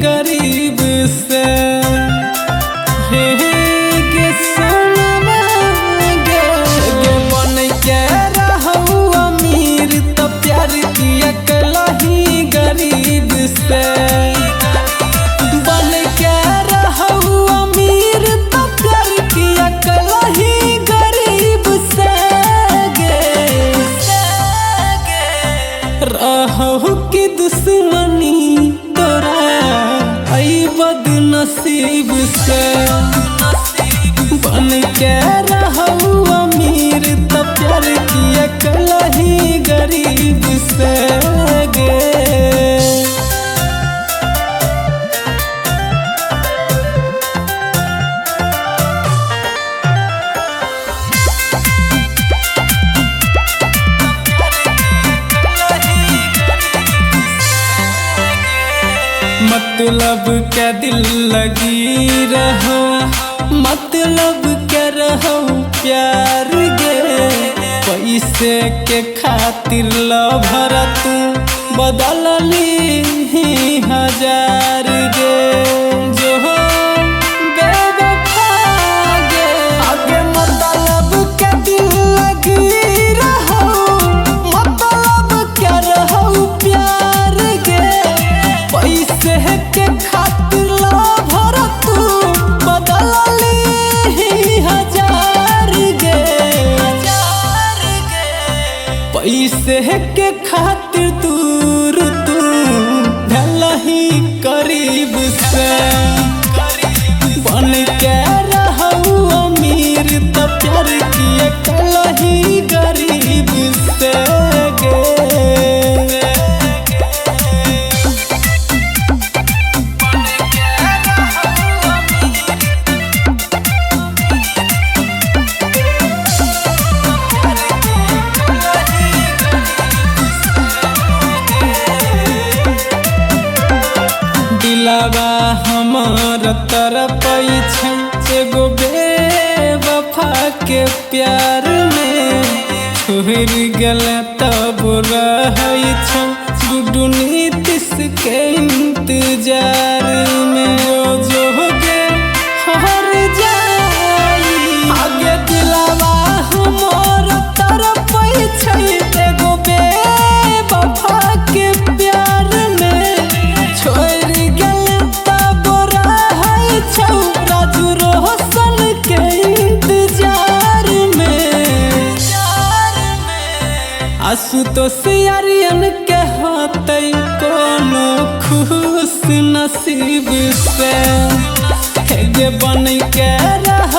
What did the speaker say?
गरीब से। हे के सोनमा गे बन के रहू अमीर तो प्यार किया कलही गरीब से। बन के रहू अमीर तो प्यार किया कलही गरीब से रहू की दुश्मनी तोरा आई बदनसीब से। बन के रहू अमीर तो प्यार किया कलही गरीब से गे। मतलब क्या दिल लगी रहो, मतलब क्या रहो प्यार गे। पैसे के खातिर लभर तू बदल ली हजार गे। जो हो बेवफा गे आगे मतलब क्या दिल लगी रहो, मतलब क्या रहो प्यार गे। पैसे के खातिर लभर तू बदल ली हजार गे। पैसे के खातिर दूर तू भलही करीब से। बन के रहू अमीर तो प्यार किए कलही गरीब से गे। दिलावा हमार तरफ एगो बेवफा के प्यार में छोड़ गल तब रही छो गुड्डू नीतीश के इंतजार में। जो गे हर जाई आगे दिलावा हमार तरफ एगो बेवफा के प्यार में छोड़ गल तब रही छो राजू रोशन के इंतजार में। आशुतोष आर्यन के होते कोनो खुश नसीब से गे बन के रह